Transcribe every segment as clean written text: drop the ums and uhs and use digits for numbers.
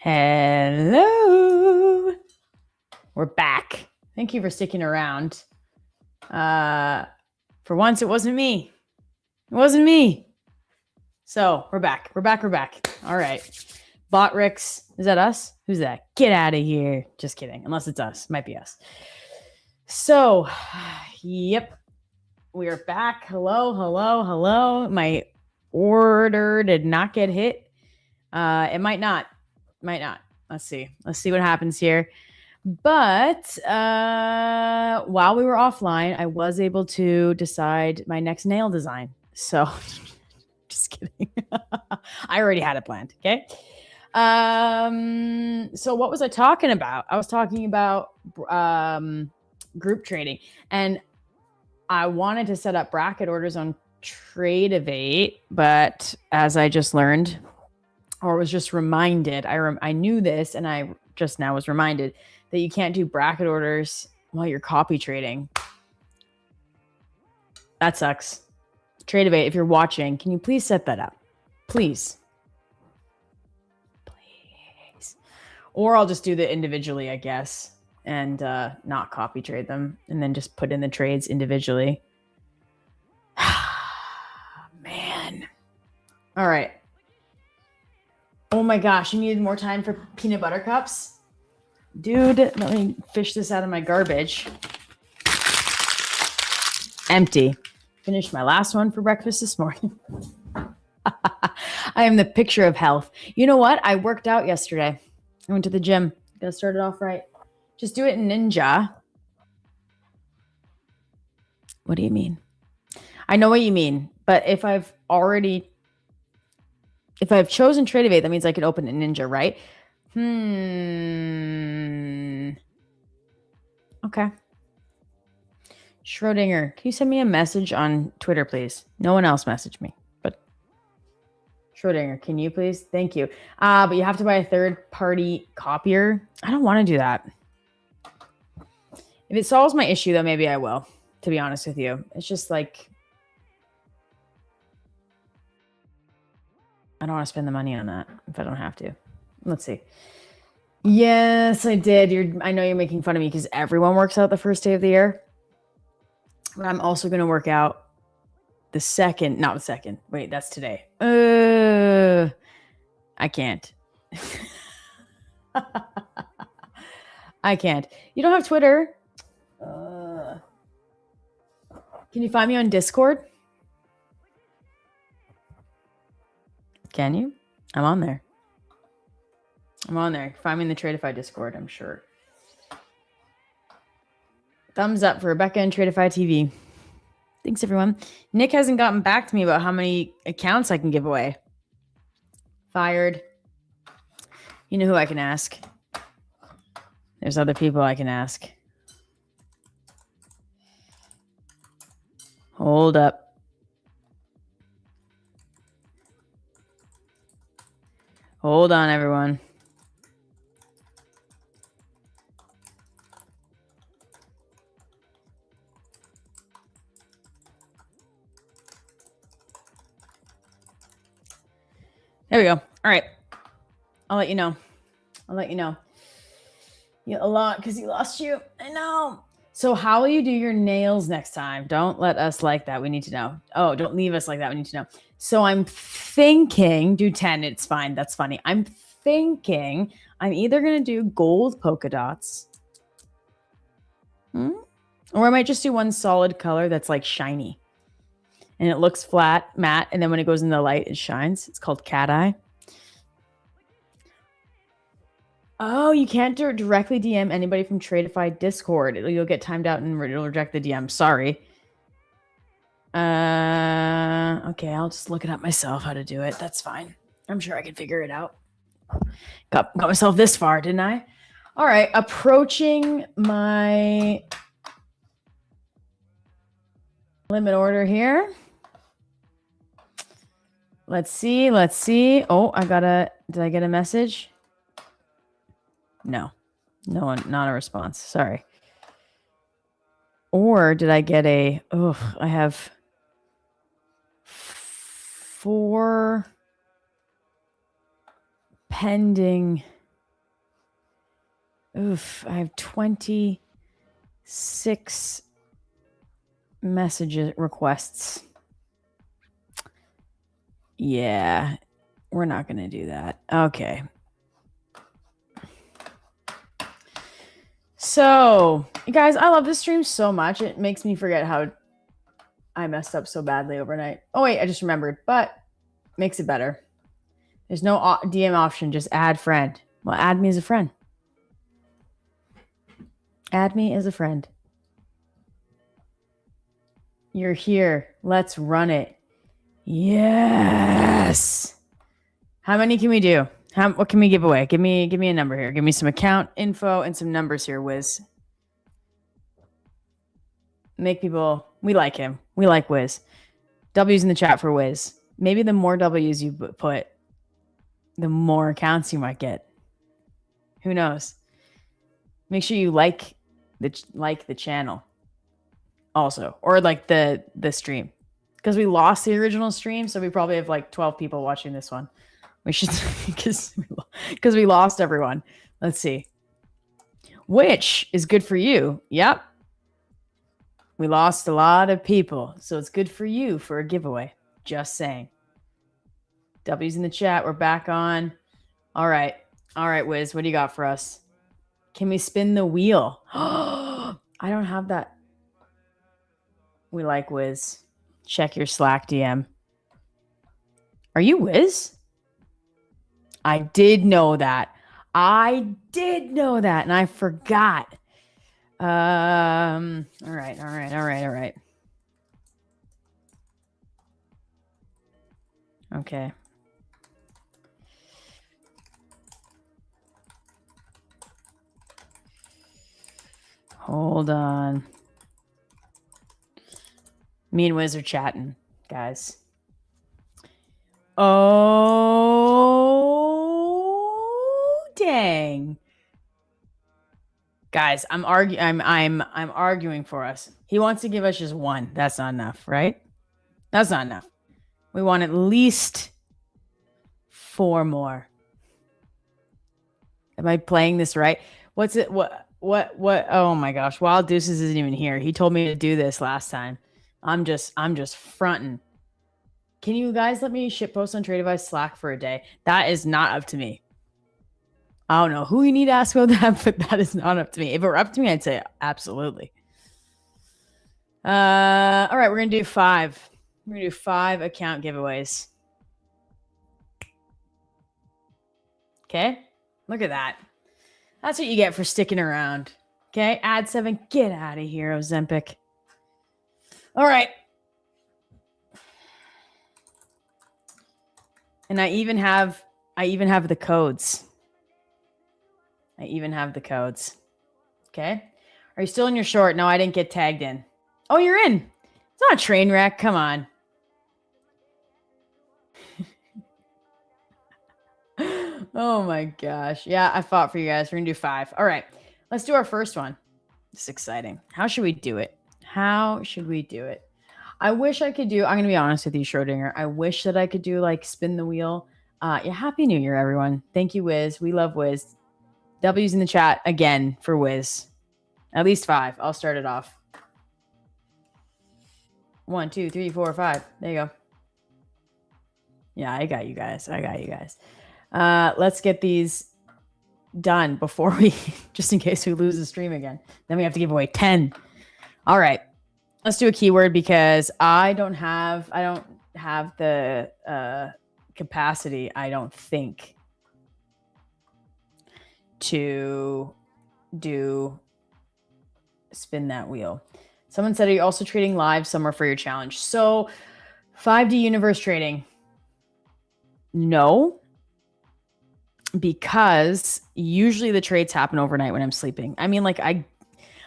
Hello. We're back. Thank you for sticking around. For once, it wasn't me. It wasn't me. So we're back. We're back. All right. Botrix. Is that us? Who's that? Get out of here. Just kidding. Unless it's us. Might be us. So, yep. We are back. Hello. My order did not get hit. It might not. Let's see what happens here. But while we were offline, I was able to decide my next nail design. So just kidding. I already had it planned. Okay. So what was I talking about? I was talking about group trading, and I wanted to set up bracket orders on Tradeify, but as I just learned, or was just reminded, I knew this, and I just now was reminded that you can't do bracket orders while you're copy trading. That sucks. Tradeify, if you're watching, can you please set that up? Please. Or I'll just do that individually, I guess, and not copy trade them, and then just put in the trades individually. Man. All right. Oh my gosh, you needed more time for peanut butter cups? Dude, let me fish this out of my garbage. Empty. Finished my last one for breakfast this morning. I am the picture of health. You know what? I worked out yesterday. I went to the gym. Gotta start it off right. Just do it in Ninja. What do you mean? I know what you mean, but if I've chosen Tradeify, that means I can open it in Ninja, right? Okay. Schrodinger, can you send me a message on Twitter, please? No one else messaged me, but Schrodinger, can you please? Thank you. But you have to buy a third-party copier. I don't want to do that. If it solves my issue, though, maybe I will, to be honest with you. It's just like, I don't want to spend the money on that if I don't have to. Let's see. Yes, I did. I know you're making fun of me because everyone works out the first day of the year. But I'm also going to work out the second, not the second. Wait, that's today. I can't. I can't. You don't have Twitter? Can you find me on Discord? Can you? I'm on there. Find me in the Tradeify Discord, I'm sure. Thumbs up for Rebecca and Tradeify TV. Thanks, everyone. Nick hasn't gotten back to me about how many accounts I can give away. Fired. You know who I can ask. There's other people I can ask. Hold up. Hold on, everyone. There we go. All right. I'll let you know. A lot because he lost you. I know. So how will you do your nails next time? Don't let us like that. We need to know. Oh, don't leave us like that. We need to know. So I'm thinking, do 10. It's fine. That's funny. I'm thinking I'm either going to do gold polka dots. Or I might just do one solid color that's like shiny. And it looks flat, matte. And then when it goes in the light, it shines. It's called cat eye. Oh, you can't directly DM anybody from Tradeify Discord. You'll get timed out and it'll reject the DM. Sorry. Okay, I'll just look it up myself how to do it. That's fine. I'm sure I can figure it out. Got myself this far, didn't I? All right, approaching my limit order here. Let's see. Oh, did I get a message? No one, not a response. Sorry. Or did I get I have 4 pending. I have 26 messages requests. Yeah, we're not going to do that. Okay. So, you guys, I love this stream so much. It makes me forget how I messed up so badly overnight. Oh, wait, I just remembered, but makes it better. There's no DM option, just add friend. Well, add me as a friend. Add me as a friend. You're here. Let's run it. Yes. How many can we do? What can we give away? Give me a number here. Give me some account info and some numbers here, Wiz. Make people, we like him. We like Wiz. W's in the chat for Wiz. Maybe the more W's you put, the more accounts you might get. Who knows? Make sure you like the channel also, or like the stream, because we lost the original stream, so we probably have like 12 people watching this one. We should, because we lost everyone. Let's see. Which is good for you. Yep. We lost a lot of people, so it's good for you for a giveaway. Just saying. W's in the chat. We're back on. All right, Wiz. What do you got for us? Can we spin the wheel? I don't have that. We like Wiz. Check your Slack DM. Are you Wiz? I did know that. And I forgot. All right. Okay. Hold on. Me and Wiz are chatting, guys. Oh, dang. Guys, I'm arguing for us. He wants to give us just 1. That's not enough, right? That's not enough. We want at least 4 more. Am I playing this right? What's it? What? Oh my gosh. Wild Deuces isn't even here. He told me to do this last time. I'm just fronting. Can you guys let me shitpost on Tradeify Slack for a day? That is not up to me. I don't know who you need to ask about that, but that is not up to me. If it were up to me, I'd say absolutely. All right, we're gonna do 5. We're gonna do 5 account giveaways. Okay, look at that. That's what you get for sticking around. Okay, add 7. Get out of here, Ozempic. All right. And I even have the codes. I even have the codes. Okay. Are you still in your short? No, I didn't get tagged in. Oh, you're in. It's not a train wreck. Come on. Oh my gosh. Yeah, I fought for you guys. We're going to do 5. All right. Let's do our first one. This is exciting. How should we do it? How should we do it? I wish I could do, I'm going to be honest with you, Schrodinger. I wish that I could do like spin the wheel. Yeah, Happy New Year, everyone. Thank you, Wiz. We love Wiz. W's in the chat again for Wiz. At least 5. I'll start it off. 1, 2, 3, 4, 5. There you go. Yeah, I got you guys. Let's get these done before we, just in case we lose the stream again. Then we have to give away 10. All right. Let's do a keyword because I don't have the capacity, I don't think, to do spin that wheel. Someone said, are you also trading live somewhere for your challenge? So 5D universe trading. No, because usually the trades happen overnight when I'm sleeping. I mean, like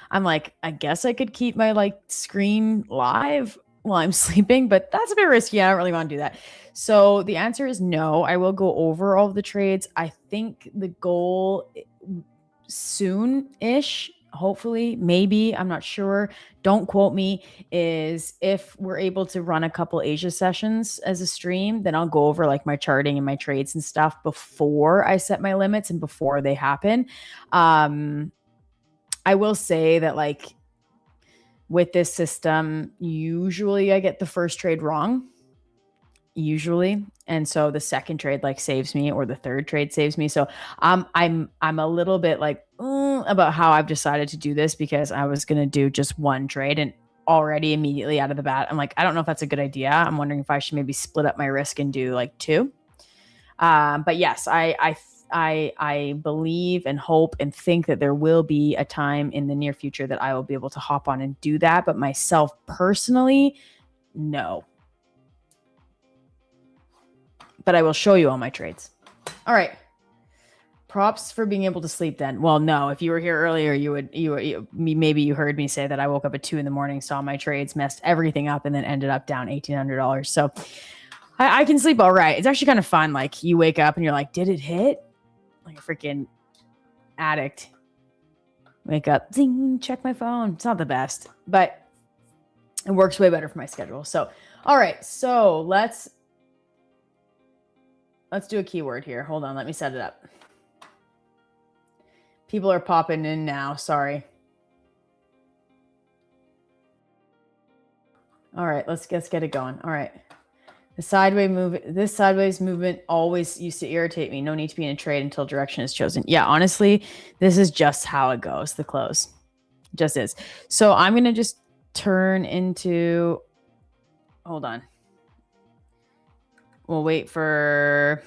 I'm like, I guess I could keep my like screen live while I'm sleeping, but that's a bit risky. I don't really want to do that. So the answer is no. I will go over all of the trades. I think the goal soon-ish, hopefully, maybe, I'm not sure, don't quote me, is if we're able to run a couple Asia sessions as a stream, then I'll go over like my charting and my trades and stuff before I set my limits and before they happen. I will say that like with this system, usually I get the first trade wrong. Usually. And so the second trade like saves me, or the third trade saves me. So I'm a little bit like about how I've decided to do this, because I was going to do just one trade, and already immediately out of the bat, I'm like, I don't know if that's a good idea. I'm wondering if I should maybe split up my risk and do like 2. But yes, I believe and hope and think that there will be a time in the near future that I will be able to hop on and do that. But myself personally, no. But I will show you all my trades. All right. Props for being able to sleep then. Well, no, if you were here earlier, maybe you heard me say that I woke up at 2 a.m, saw my trades, messed everything up, and then ended up down $1,800. So I can sleep all right. It's actually kind of fun. Like you wake up and you're like, did it hit? Like a freaking addict. Wake up, zing, check my phone. It's not the best, but it works way better for my schedule. So, all right. So let's do a keyword here. Hold on. Let me set it up. People are popping in now. Sorry. All right. Let's get it going. All right. This sideways movement always used to irritate me. No need to be in a trade until direction is chosen. Yeah, honestly, this is just how it goes. The close just is. So I'm going to just turn into, hold on. We'll wait for,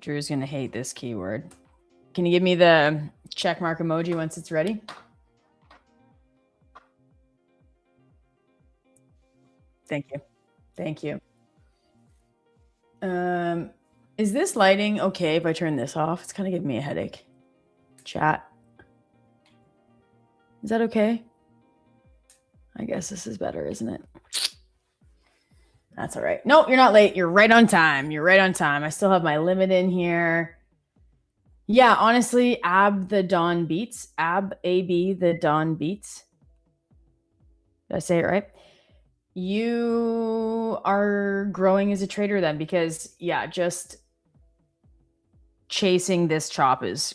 Drew's going to hate this keyword. Can you give me the check mark emoji once it's ready? Thank you. Thank you. Is this lighting okay if I turn this off? It's kind of giving me a headache. Chat. Is that okay? I guess this is better, isn't it? That's all right. Nope, you're not late. You're right on time. You're right on time. I still have my limit in here. Yeah, honestly, AB the Dawn beats. AB the Dawn beats. Did I say it right? You are growing as a trader then, because yeah, just chasing this chop is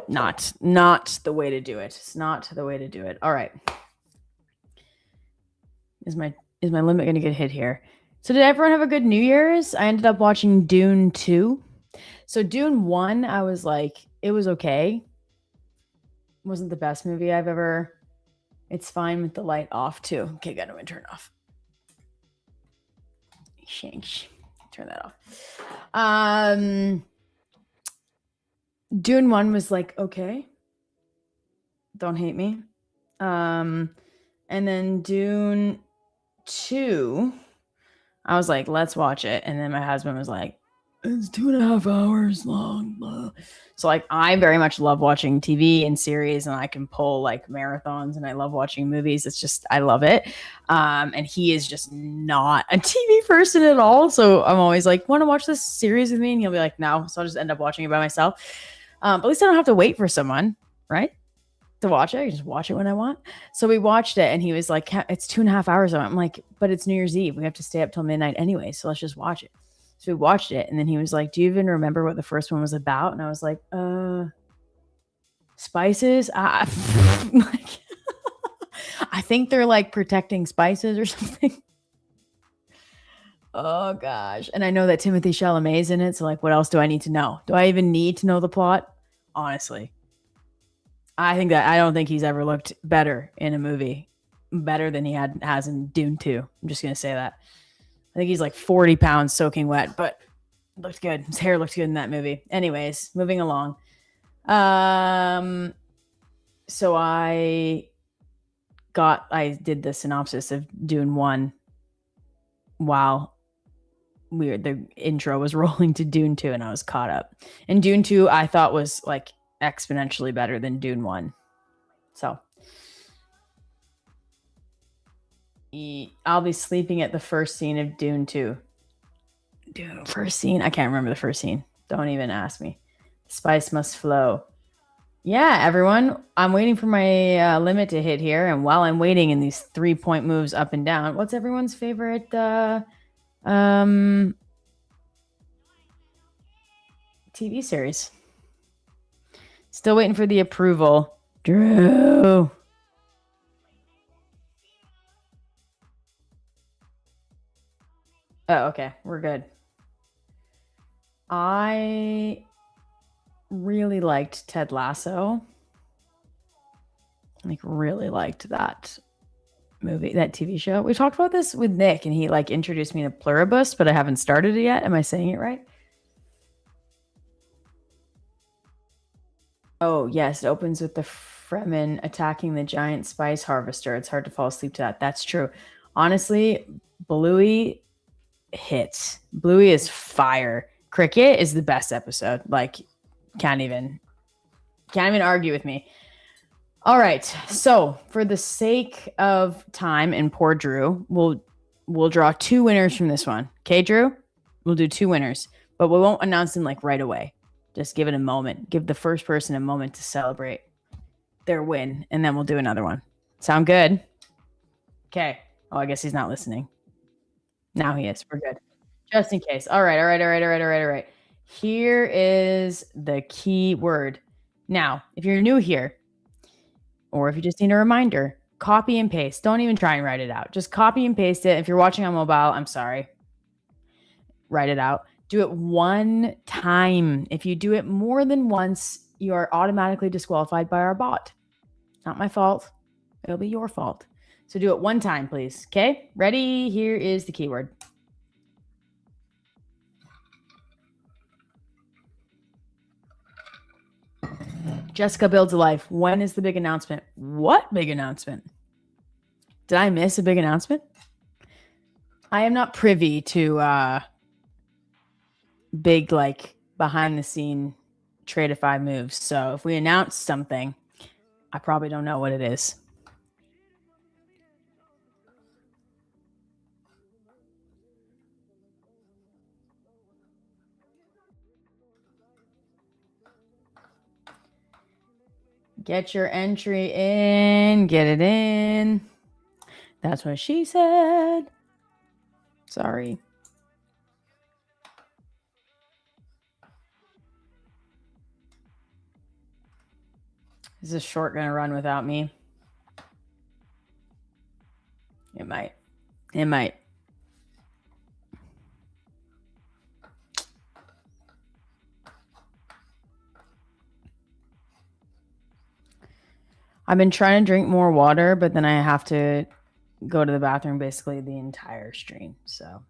Not the way to do it. It's not the way to do it. All right. Is my limit going to get hit here? So did everyone have a good New Year's? I ended up watching Dune 2. So Dune 1, I was like, it was okay. Wasn't the best movie I've ever. It's fine with the light off too. Okay, got to turn off. Shanks. Turn that off. Dune 1 was like, okay. Don't hate me. And then Dune 2, I was like, let's watch it. And then my husband was like, it's 2.5 hours long. Blah. So like, I very much love watching TV and series, and I can pull like marathons, and I love watching movies. It's just, I love it. And he is just not a TV person at all. So I'm always like, want to watch this series with me? And he'll be like, no. So I'll just end up watching it by myself. But at least I don't have to wait for someone, right? To watch it. I just watch it when I want. So we watched it, and he was like, it's 2.5 hours. I'm like, but it's New Year's Eve. We have to stay up till midnight anyway. So let's just watch it. So we watched it, and then he was like, do you even remember what the first one was about? And I was like, spices. Like, I think they're like protecting spices or something. Oh gosh. And I know that Timothée Chalamet's in it. So like, what else do I need to know? Do I even need to know the plot? Honestly. I don't think he's ever looked better in a movie, better than he has in Dune 2. I'm just going to say that. I think he's like 40 pounds soaking wet, but looked good. His hair looked good in that movie. Anyways, moving along. So I did the synopsis of Dune 1 while the intro was rolling to Dune 2, and I was caught up. And Dune 2 I thought was like exponentially better than Dune 1. So I'll be sleeping at the first scene of Dune 2. Dune first scene? I can't remember the first scene. Don't even ask me. Spice must flow. Yeah, everyone. I'm waiting for my limit to hit here. And while I'm waiting in these 3-point moves up and down, what's everyone's favorite TV series? Still waiting for the approval. Drew. Oh, okay. We're good. I really liked Ted Lasso. Like, really liked that movie, that TV show. We talked about this with Nick, and he like introduced me to Pluribus, but I haven't started it yet. Am I saying it right? Oh, yes. It opens with the Fremen attacking the giant spice harvester. It's hard to fall asleep to that. That's true. Honestly, Bluey hits. Bluey is fire. Cricket is the best episode. Like, can't even argue with me. All right. So, for the sake of time and poor Drew, we'll draw 2 winners from this one. Okay, Drew? We'll do 2 winners, but we won't announce them like right away. Just give it a moment. Give the first person a moment to celebrate their win, and then we'll do another one. Sound good? Okay. Oh, I guess he's not listening. Now he is. We're good. Just in case. All right. Here is the key word. Now, if you're new here, or if you just need a reminder, copy and paste. Don't even try and write it out. Just copy and paste it. If you're watching on mobile, I'm sorry. Write it out. Do it one time. If you do it more than once, you are automatically disqualified by our bot. Not my fault. It'll be your fault. So do it one time, please. Okay? Ready? Here is the keyword. Jessica builds a life. When is the big announcement? What big announcement? Did I miss a big announcement? I am not privy to big, like, behind the scene Tradeify moves. So if we announce something, I probably don't know what it is. Get your entry in. Get it in. That's what she said. Sorry. Is this short going to run without me? It might. It might. I've been trying to drink more water, but then I have to go to the bathroom basically the entire stream. So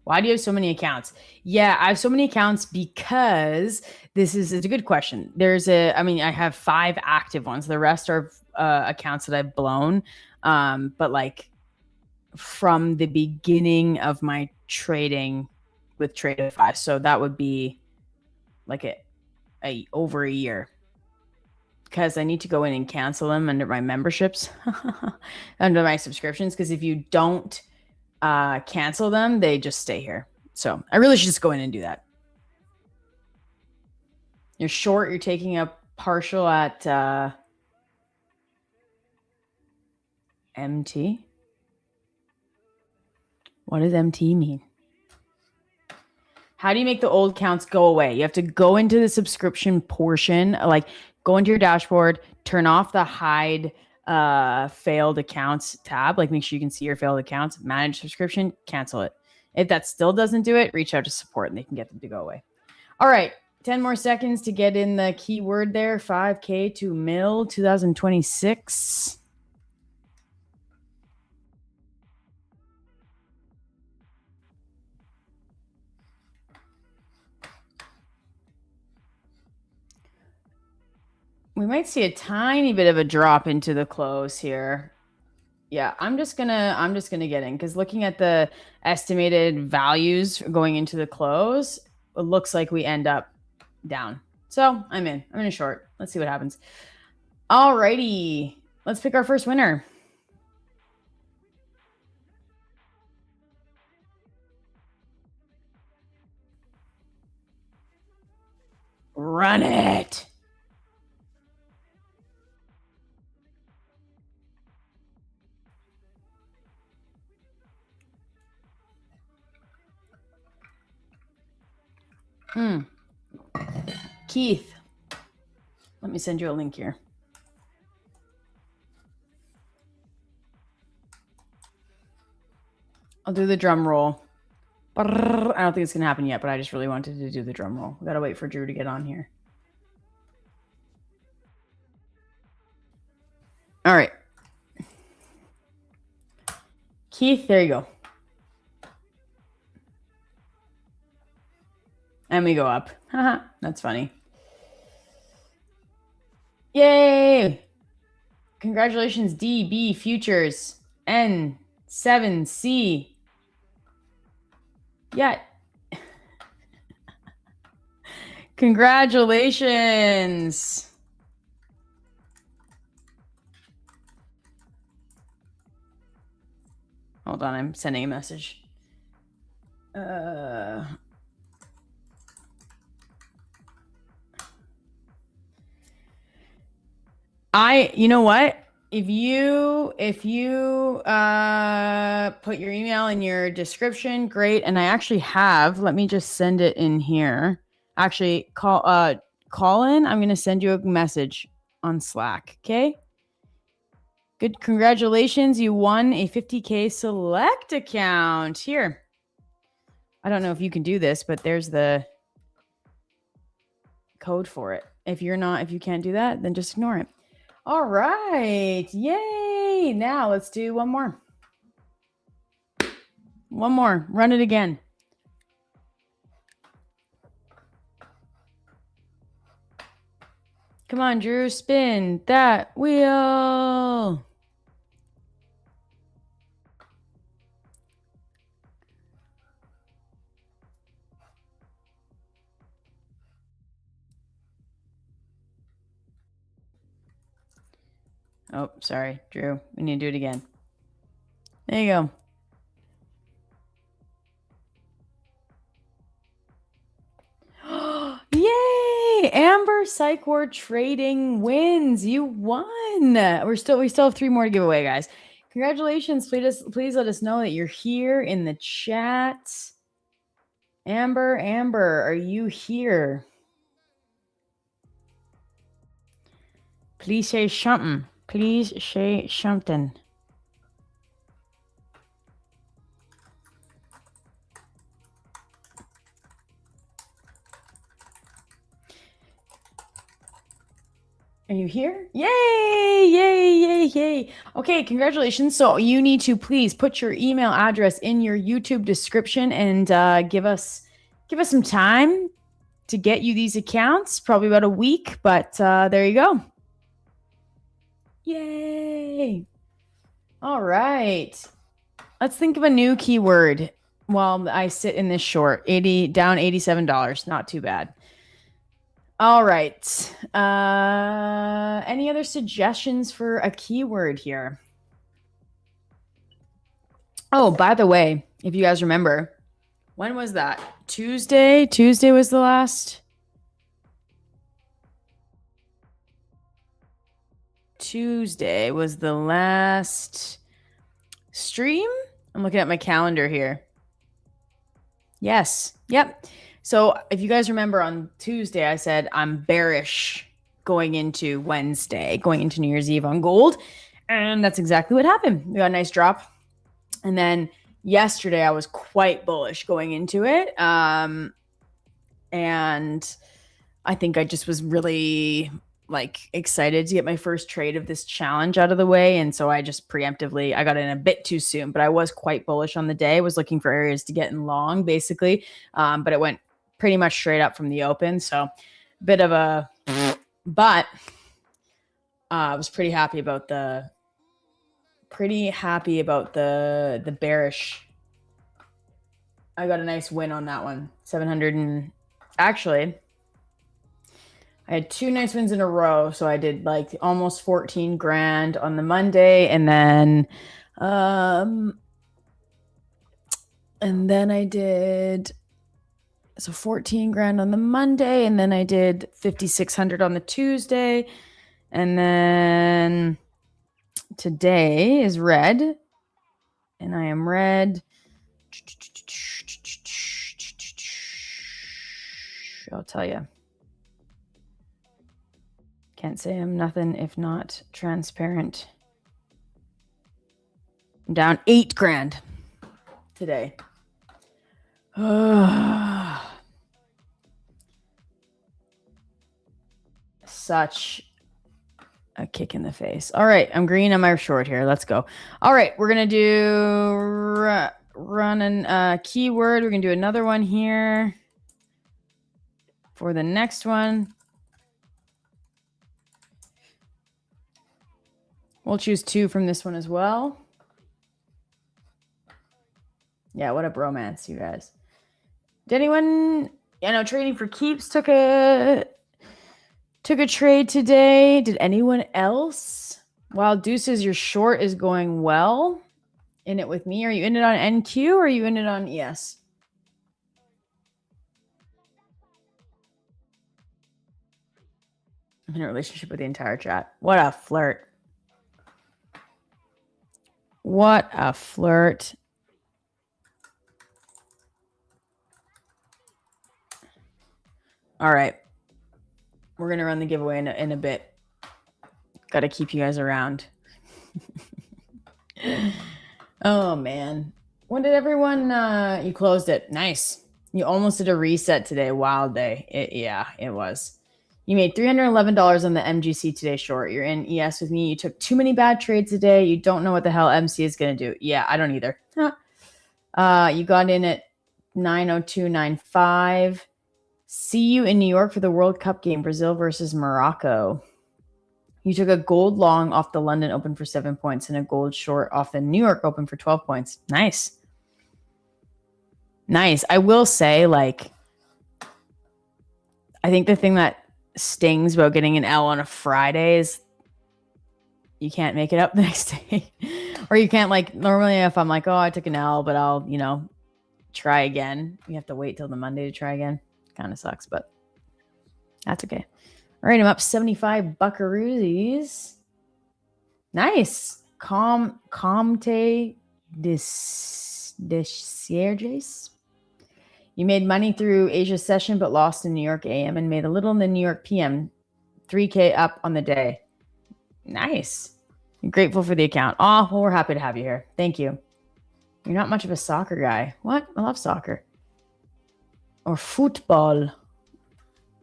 why do you have so many accounts? Yeah, I have so many accounts because it's a good question. I have 5 active ones. The rest are accounts that I've blown. But like from the beginning of my trading with Tradeify. So that would be like over a year. Because I need to go in and cancel them under my memberships, under my subscriptions. Because if you don't cancel them, they just stay here. So I really should just go in and do that. You're short. You're taking a partial at MT. What does MT mean? How do you make the old counts go away? You have to go into the subscription portion, like go into your dashboard, turn off the hide failed accounts tab, like make sure you can see your failed accounts, manage subscription, cancel it. If that still doesn't do it, reach out to support and they can get them to go away. All right, 10 more seconds to get in the keyword there, 5K to mil 2026. We might see a tiny bit of a drop into the close here. Yeah, I'm just gonna get in because looking at the estimated values going into the close, it looks like we end up down. So I'm in a short. Let's see what happens. All righty, let's pick our first winner. Run it. Keith, let me send you a link here. I'll do the drum roll. I don't think it's going to happen yet, but I just really wanted to do the drum roll. We got to wait for Drew to get on here. All right. Keith, there you go. And we go up. That's funny. Yay! Congratulations, DB Futures N7C. Yeah. Congratulations. Hold on, I'm sending a message. You know what? If you put your email in your description, great. And I actually have, let me just send it in here. Actually, call in. I'm going to send you a message on Slack. Okay. Good. Congratulations. You won a 50K select account here. I don't know if you can do this, but there's the code for it. If you can't do that, then just ignore it. All right. Yay. Now let's do one more. One more. Run it again. Come on, Drew. Spin that wheel. Oh, sorry, Drew. We need to do it again. There you go. Yay! Amber Psych Ward Trading wins. You won. We still have 3 more to give away, guys. Congratulations. Please let us know that you're here in the chat. Amber, are you here? Please say something. Please say something. Are you here? Yay! Yay! Yay! Yay! Okay, congratulations. So you need to please put your email address in your YouTube description and give us some time to get you these accounts. Probably about a week, but there you go. Yay! All right. Let's think of a new keyword while I sit in this short. Down $87. Not too bad. All right. Any other suggestions for a keyword here? Oh, by the way, if you guys remember, when was that? Tuesday? Tuesday was the last. Tuesday was the last stream. I'm looking at my calendar here. Yes. Yep. So if you guys remember on Tuesday, I said I'm bearish going into Wednesday, going into New Year's Eve on gold. And that's exactly what happened. We got a nice drop. And then yesterday I was quite bullish going into it. And I think I just was really excited to get my first trade of this challenge out of the way. And so I just preemptively, I got in a bit too soon, but I was quite bullish on the day. I was looking for areas to get in long basically. But it went pretty much straight up from the open. So a bit of a, but I was pretty happy about the bearish. I got a nice win on that one. 700 and actually I had two nice wins in a row. So I did almost 14 grand on the Monday. And then I did 14 grand on the Monday. And then I did 5,600 on the Tuesday. And then today is red. And I am red. I'll tell you. Can't say I'm nothing if not transparent. I'm down 8 grand today. Such a kick in the face. All right, I'm green on my short here. Let's go. All right, we're going to do run a keyword. We're going to do another one here for the next one. We'll choose 2 from this one as well. Yeah, what a bromance, you guys. Did anyone, Trading for Keeps took a trade today. Did anyone else? Wild Deuces, your short is going well. In it with me. Are you in it on NQ or are you in it on ES? I'm in a relationship with the entire chat. What a flirt. What a flirt. All right. We're going to run the giveaway in a bit. Got to keep you guys around. Oh, man. When did everyone... you closed it. Nice. You almost did a reset today. Wild day. It was. You made $311 on the MGC today short. You're in ES with me. You took too many bad trades today. You don't know what the hell MC is going to do. Yeah, I don't either. You got in at 902.95. See you in New York for the World Cup game, Brazil versus Morocco. You took a gold long off the London Open for 7 points and a gold short off the New York Open for 12 points. Nice. Nice. I will say, I think the thing that stings about getting an L on a Friday is you can't make it up the next day. Or you can't normally if I'm oh, I took an L, but I'll, try again. You have to wait till the Monday to try again. Kind of sucks, but that's okay. All right, I'm up 75 buckaroos. Nice. Comte de Sierges. You made money through Asia session, but lost in New York AM and made a little in the New York PM. 3K up on the day. Nice. You're grateful for the account. Oh, well, we're happy to have you here. Thank you. You're not much of a soccer guy. What? I love soccer. Or football.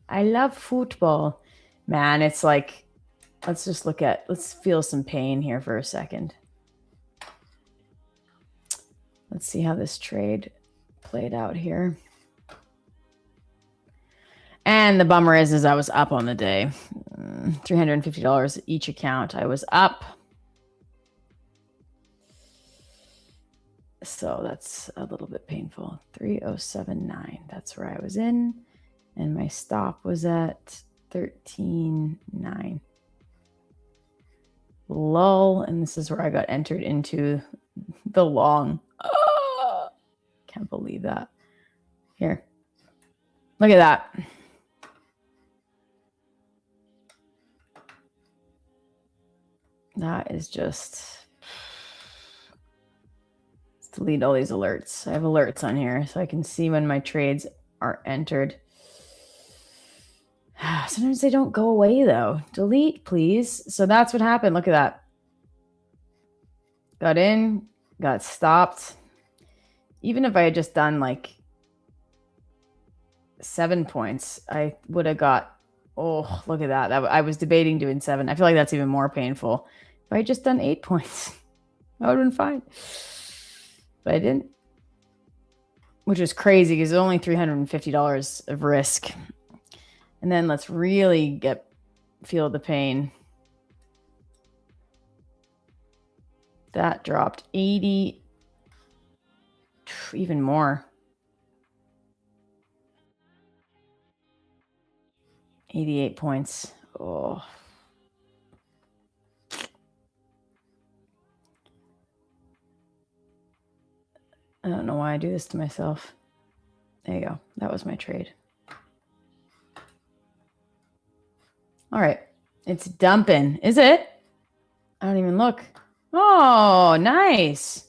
I love football. Man, it's like, let's feel some pain here for a second. Let's see how this trade played out here. And the bummer is I was up on the day. $350 each account. I was up. So that's a little bit painful. 3079. That's where I was in. And my stop was at 13.9. Lull. And this is where I got entered into the long. Oh, can't believe that. Here. Look at that. That is just... Let's delete all these alerts. I have alerts on here so I can see when my trades are entered. Sometimes they don't go away though. Delete, please. So that's what happened. Look at that. Got in, got stopped. Even if I had just done like 7 points, I would have got, oh, look at that. I was debating doing 7. I feel like that's even more painful. If I had just done 8 points, I would have been fine. But I didn't, which is crazy because it's only $350 of risk. And then let's really feel the pain. That dropped 80, even more. 88 points. Oh. I don't know why I do this to myself. There you go. That was my trade. All right. It's dumping. Is it? I don't even look. Oh, nice.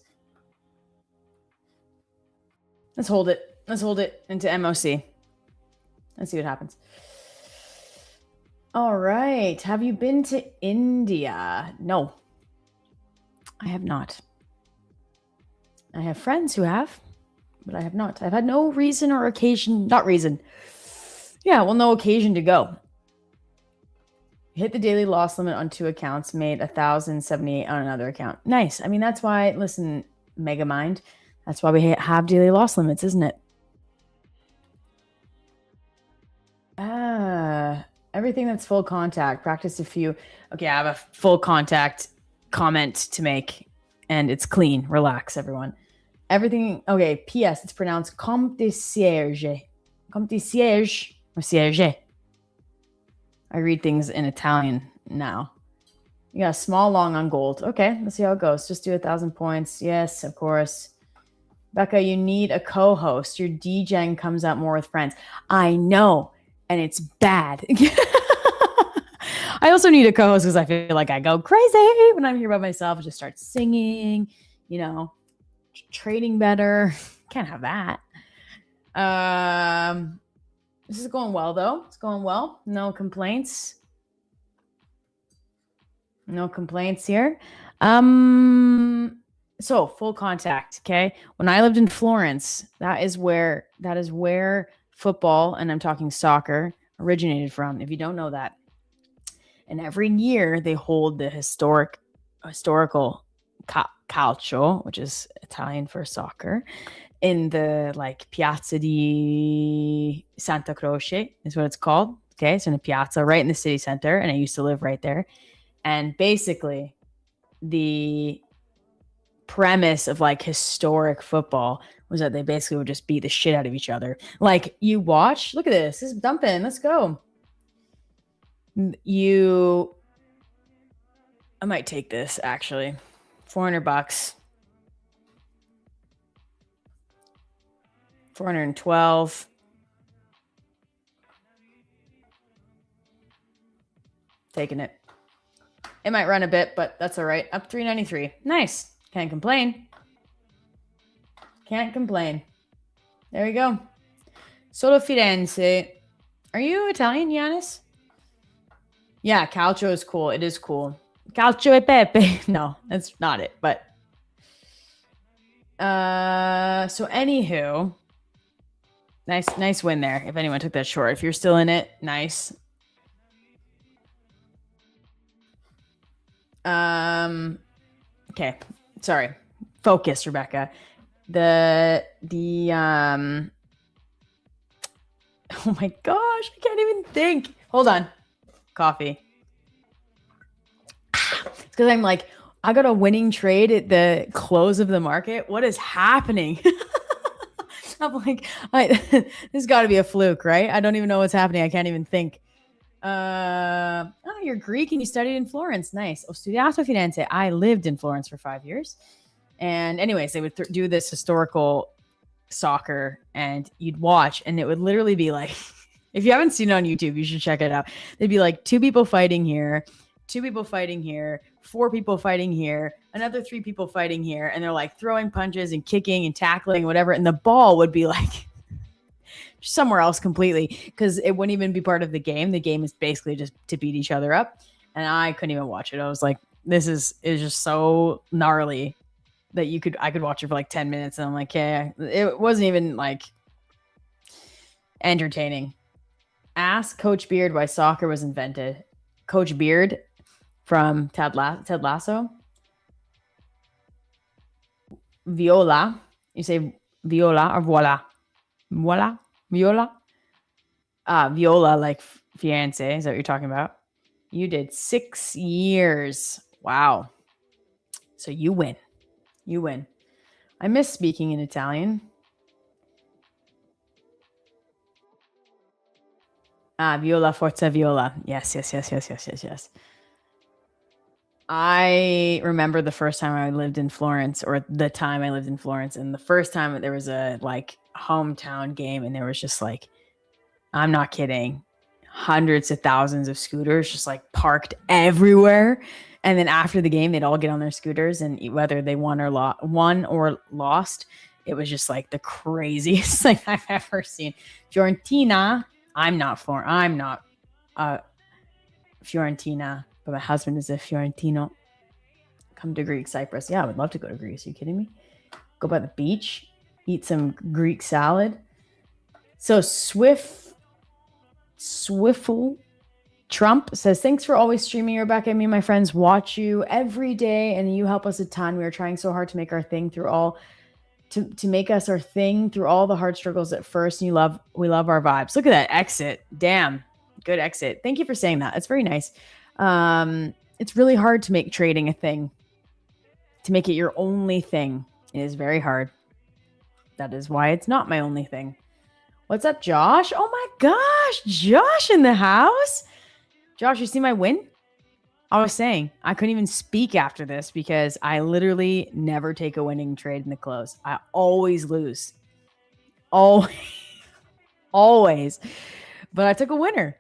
Let's hold it. Let's hold it into MOC. Let's see what happens. All right. Have you been to India? No, I have not. I have friends who have, but I have not. I've had no reason or occasion, not reason. Yeah, well, no occasion to go. Hit the daily loss limit on 2 accounts, made 1,078 on another account. Nice. I mean, that's why, listen, Megamind, that's why we have daily loss limits, isn't it? Everything that's full contact. Practice a few. Okay, I have a full contact comment to make, and it's clean. Relax, everyone. Everything. Okay, P.S. It's pronounced comme des sièges. Comme des sièges or siège. I read things in Italian now. You got a small long on gold. Okay, let's see how it goes. Just do 1,000 points. Yes, of course. Becca, you need a co-host. Your DJing comes out more with friends. I know, and it's bad. I also need a co-host because I feel like I go crazy when I'm here by myself. I just start singing, trading better. Can't have that. This is going well, though. It's going well. No complaints. No complaints here. So full contact. Okay. When I lived in Florence, that is where football, and I'm talking soccer, originated from. If you don't know that. And every year they hold the historical calcio, which is Italian for soccer, in the Piazza di Santa Croce is what it's called. Okay, it's in a piazza right in the city center, and I used to live right there. And basically, the premise of historic football was that they basically would just beat the shit out of each other. You watch, look at this. This is dumping. Let's go. I might take this actually. $400. 412. Taking it. It might run a bit, but that's all right. Up 393. Nice. Can't complain. Can't complain. There we go. Solo Firenze. Are you Italian, Giannis? Yeah, calcio is cool. It is cool. Calcio e pepe. No, that's not it. But so anywho, nice win there. If anyone took that short, if you're still in it, nice. Okay, sorry. Focus, Rebecca. Oh my gosh, I can't even think. Hold on. Coffee. It's because I'm like, I got a winning trade at the close of the market. What is happening? I'm like, this got to be a fluke, right? I don't even know what's happening. I can't even think. You're Greek and you studied in Florence. Nice. Ho studiato a Firenze. I lived in Florence for 5 years. And anyways, they would do this historical soccer and you'd watch and it would literally be like, if you haven't seen it on YouTube, you should check it out. They'd be like 2 people fighting here, 2 people fighting here, 4 people fighting here, another 3 people fighting here. And they're like throwing punches and kicking and tackling, whatever. And the ball would be like somewhere else completely because it wouldn't even be part of the game. The game is basically just to beat each other up. And I couldn't even watch it. I was like, this is just so gnarly that I could watch it for like 10 minutes. And I'm like, yeah, it wasn't even like entertaining. Ask Coach Beard why soccer was invented. Coach Beard from Ted Lasso. Viola. You say viola or voila? Voila? Viola? Viola, like fiance. Is that what you're talking about? You did 6 years. Wow. So you win. You win. I miss speaking in Italian. Viola, forza viola. Yes. I remember the first time I lived in Florence, or the time I lived in Florence, and the first time there was a like hometown game, and there was just like, I'm not kidding, hundreds of thousands of scooters just like parked everywhere. And then after the game, they'd all get on their scooters, and whether they won or lost, it was just like the craziest thing I've ever seen. Fiorentina. I'm not Fiorentina, but my husband is a Fiorentino. Come to Greek Cyprus. Yeah, I would love to go to Greece. Are you kidding me? Go by the beach, eat some Greek salad. So Swiffle Trump says, thanks for always streaming, Rebecca. Me and my friends watch you every day, and you help us a ton. We are trying so hard to make our thing through all to make us our thing through all the hard struggles at first. And we love our vibes. Look at that exit. Damn, good exit. Thank you for saying that. It's very nice. It's really hard to make trading a thing, to make it your only thing. It is very hard. That is why it's not my only thing. What's up, Josh? Oh my gosh, Josh in the house. Josh, you see my win? I was saying I couldn't even speak after this because I literally never take a winning trade in the close. I always lose. Always. But I took a winner.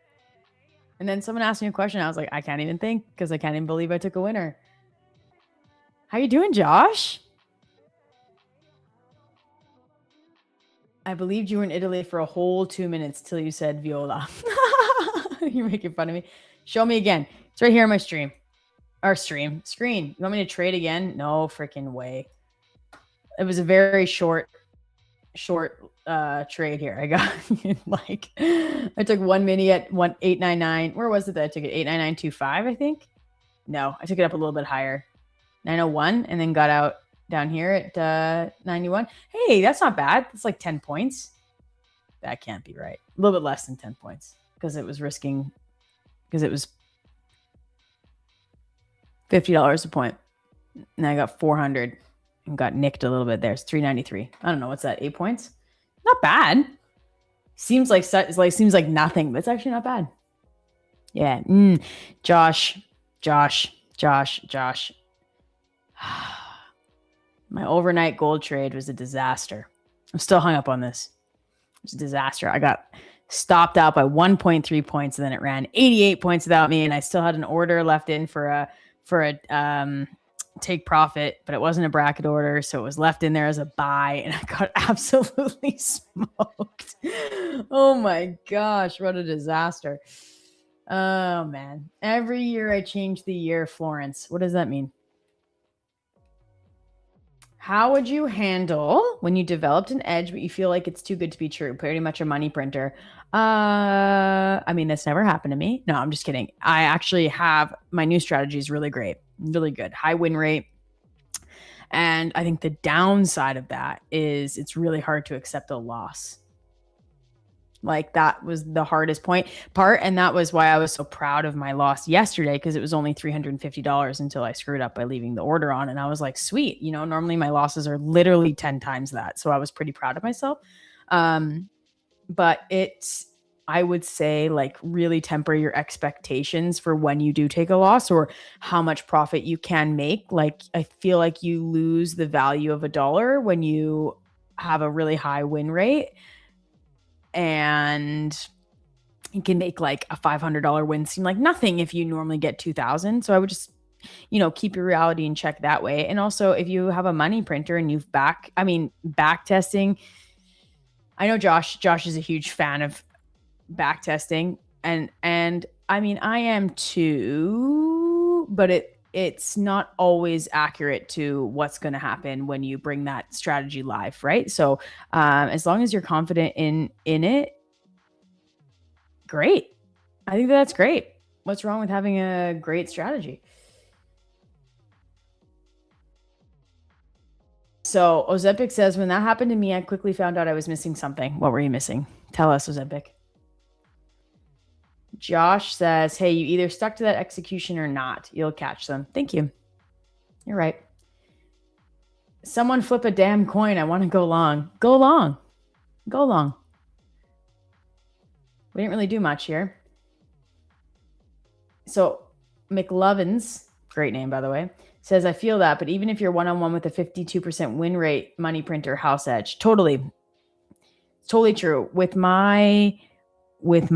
And then someone asked me a question. I was like, I can't even think because I can't even believe I took a winner. How you doing, Josh? I believed you were in Italy for a whole 2 minutes till you said viola. You're making fun of me. Show me again. It's right here on my stream. Or screen. You want me to trade again? No freaking way. It was a very short trade here. I got like, I took one mini at 899. Where was it that I took it? 899.25, I think. No, I took it up a little bit higher. 901 and then got out down here at 91. Hey, that's not bad. It's like 10 points. That can't be right. A little bit less than 10 points because it was $50 a point. And I got 400 and got nicked a little bit there. It's 393. I don't know. What's that? 8 points? Not bad. Seems like nothing, but it's actually not bad. Yeah. Josh. My overnight gold trade was a disaster. I'm still hung up on this. It was a disaster. I got stopped out by 1.3 points, and then it ran 88 points without me, and I still had an order left in for a take profit, but it wasn't a bracket order, so it was left in there as a buy, and I got absolutely smoked. Oh my gosh, what a disaster. Oh man. Every year I change the year, Florence. What does that mean? How would you handle when you developed an edge, but you feel like it's too good to be true? Pretty much a money printer. I mean, that's never happened to me. No, I'm just kidding. I actually have my new strategy is really great, really good, high win rate. And I think the downside of that is it's really hard to accept a loss. Like that was the hardest part. And that was why I was so proud of my loss yesterday, because it was only $350 until I screwed up by leaving the order on. And I was like, sweet, normally my losses are literally 10 times that. So I was pretty proud of myself. But I would say, like, really temper your expectations for when you do take a loss or how much profit you can make. Like, I feel like you lose the value of a dollar when you have a really high win rate. And you can make like a $500 win seem like nothing if you normally get 2,000. So I would just, keep your reality in check that way. And also, if you have a money printer and you've back testing. I know Josh is a huge fan of back testing, and I mean, I am too, but it's not always accurate to what's going to happen when you bring that strategy live, right? So as long as you're confident in it, great. I think that's great. What's wrong with having a great strategy? So Ozempic says, when that happened to me, I quickly found out I was missing something. What were you missing? Tell us, Ozempic. Josh says, hey, you either stuck to that execution or not. You'll catch them. Thank you. You're right. Someone flip a damn coin. I want to go long. Go long. Go long. We didn't really do much here. So McLovins, great name, by the way, says, I feel that, but even if you're one-on-one with a 52% win rate, money printer, house edge, totally true. With my like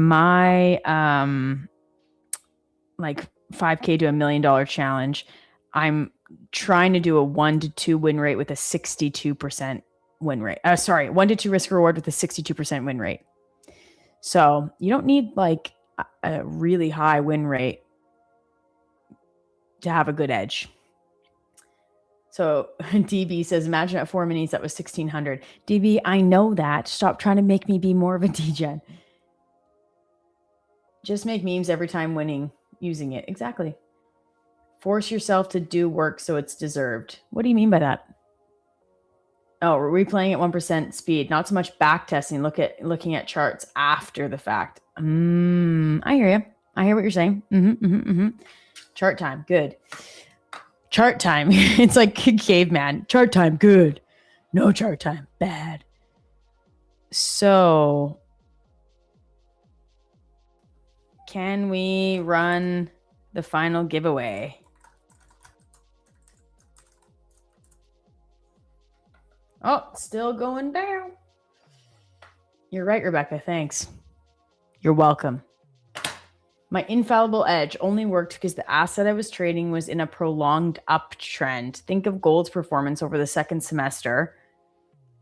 5K to $1 million challenge, I'm trying to do a 1 to 2 win rate with a 62% win rate. 1 to 2 risk reward with a 62% win rate. So you don't need like a really high win rate to have a good edge. So DB says, imagine at 4 minis that was 1,600. DB, I know that. Stop trying to make me be more of a degen. Just make memes every time winning using it. Exactly. Force yourself to do work so it's deserved. What do you mean by that? Oh, we're replaying at 1% speed. Not so much back testing. Looking at charts after the fact. I hear you. I hear what you're saying. Chart time. Good. Chart time. It's like caveman. Chart time. Good. No chart time. Bad. So can we run the final giveaway? Oh, still going down. You're right, Rebecca. Thanks. You're welcome. My infallible edge only worked because the asset I was trading was in a prolonged uptrend. Think of gold's performance over the second semester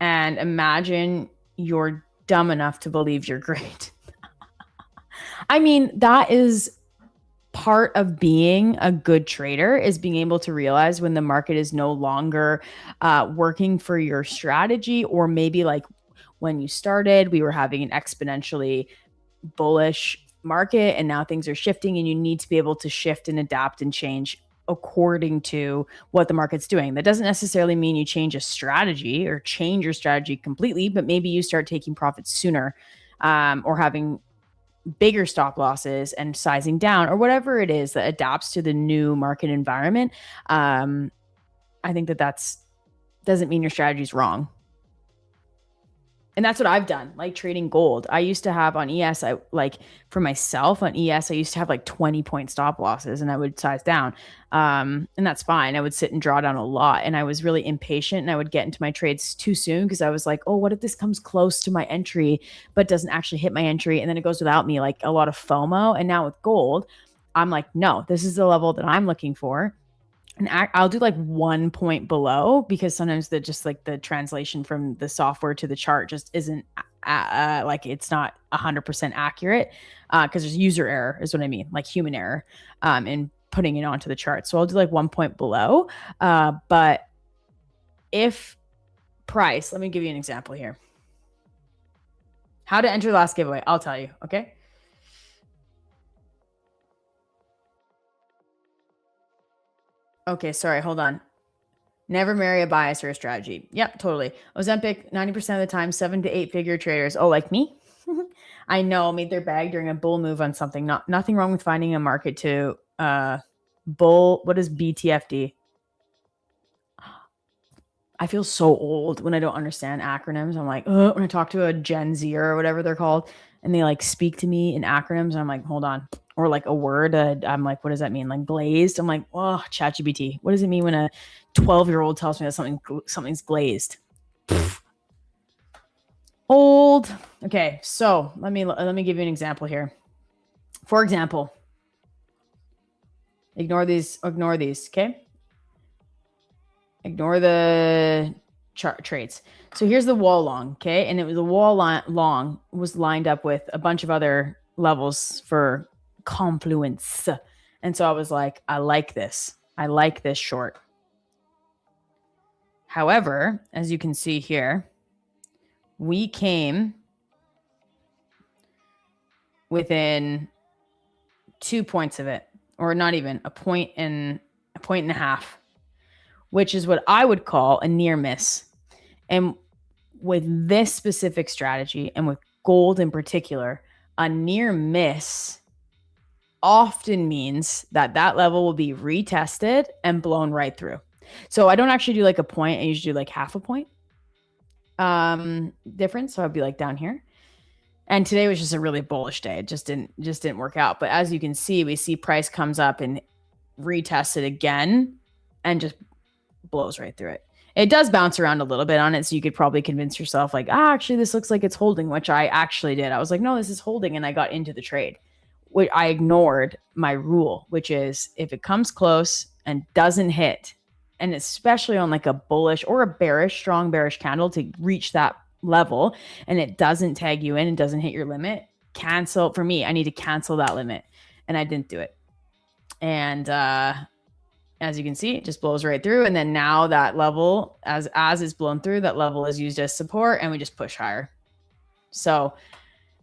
and imagine you're dumb enough to believe you're great. I mean, that is part of being a good trader, is being able to realize when the market is no longer working for your strategy, or maybe like when you started, we were having an exponentially bullish market and now things are shifting, and you need to be able to shift and adapt and change according to what the market's doing. That doesn't necessarily mean you change a strategy or change your strategy completely, but maybe you start taking profits sooner, or having bigger stop losses and sizing down, or whatever it is that adapts to the new market environment. I think that doesn't mean your strategy is wrong. And that's what I've done, like trading gold. I used to have on ES, for myself on ES, I used to have like 20-point stop losses, and I would size down. And that's fine. I would sit and draw down a lot, and I was really impatient, and I would get into my trades too soon because I was like, oh, what if this comes close to my entry, but doesn't actually hit my entry, and then it goes without me, like a lot of FOMO. And now with gold, I'm like, no, this is the level that I'm looking for. And I'll do like 1 point below, because sometimes the translation from the software to the chart just isn't like it's not 100% accurate because there's user error is what I mean, like human error in putting it onto the chart. So I'll do like 1 point below. But if price, let me give you an example here. How to enter the last giveaway. I'll tell you. Okay. Okay. Sorry. Hold on. Never marry a bias or a strategy. Yep, totally. Ozempic, 90% of the time, 7 to 8 figure traders. Oh, like me? I know, made their bag during a bull move on something. Nothing wrong with finding a market to bull. What is BTFD? I feel so old when I don't understand acronyms. I'm like, when I talk to a Gen Z or whatever they're called, and they like speak to me in acronyms, and I'm like, hold on. Or like a word, I'm like, what does that mean? Like glazed. I'm like, oh, ChatGPT. What does it mean when a 12-year-old tells me that something's glazed? Old. Okay, so let me give you an example here. For example, ignore these. Okay. Ignore the chart traits. So here's the wall long, okay? And it was the wall long was lined up with a bunch of other levels for confluence. And so I was like, I like this. I like this short. However, as you can see here, we came within 2 points of it, or not even a point and a half, which is what I would call a near miss. And with this specific strategy and with gold in particular, a near miss often means that that level will be retested and blown right through. So I don't actually do like a point. I usually do like half a point difference. So I'd be like down here. And today was just a really bullish day. It just didn't work out. But as you can see, we see price comes up and retests it again and just blows right through it. It does bounce around a little bit on it. So you could probably convince yourself like, actually, this looks like it's holding, which I actually did. I was like, no, this is holding. And I got into the trade. I ignored my rule, which is if it comes close and doesn't hit, and especially on like a bullish or a bearish, strong bearish candle to reach that level, and it doesn't tag you in and doesn't hit your limit, cancel. For me, I need to cancel that limit. And I didn't do it. And as you can see, it just blows right through. And then now that level, as it's blown through, that level is used as support and we just push higher. So,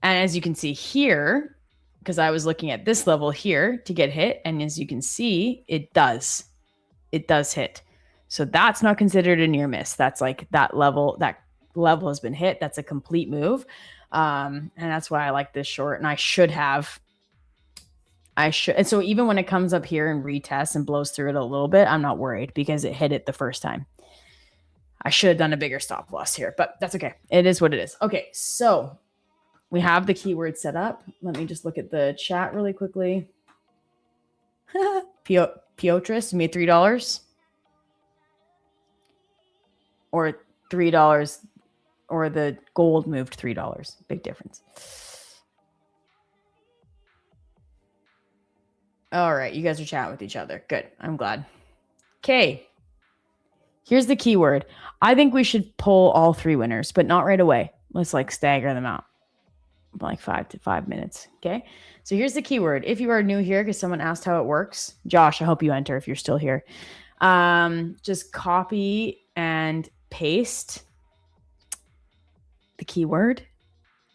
and as you can see here, because I was looking at this level here to get hit. And as you can see, it does hit. So that's not considered a near miss. That's like that level has been hit. That's a complete move. And that's why I like this short. And I should. And so even when it comes up here and retests and blows through it a little bit, I'm not worried because it hit it the first time. I should have done a bigger stop loss here, but that's okay. It is what it is. Okay, so we have the keyword set up. Let me just look at the chat really quickly. Piotris made $3 or $3, or the gold moved $3. Big difference. All right, you guys are chatting with each other. Good. I'm glad. Okay. Here's the keyword. I think we should pull all 3 winners, but not right away. Let's like stagger them out. Like 5 minutes. Okay. So here's the keyword. If you are new here, because someone asked how it works, Josh, I hope you enter if you're still here. Just copy and paste the keyword.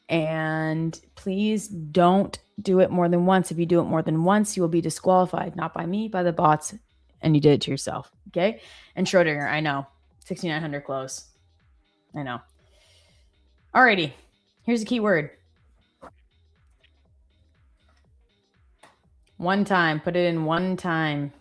And please don't do it more than once. If you do it more than once, you will be disqualified, not by me, by the bots. And you did it to yourself. Okay. And Schrodinger, I know. 6,900 close. I know. Alrighty. Here's the keyword. One time. Put it in one time.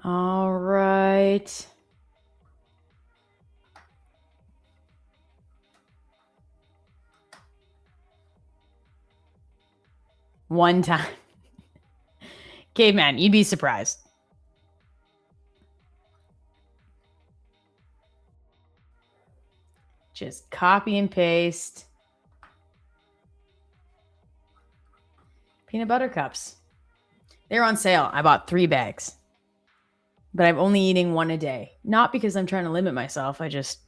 All right. One time. Caveman, you'd be surprised. Just copy and paste. Peanut butter cups. They're on sale. I bought 3 bags. But I'm only eating 1 a day. Not because I'm trying to limit myself. I got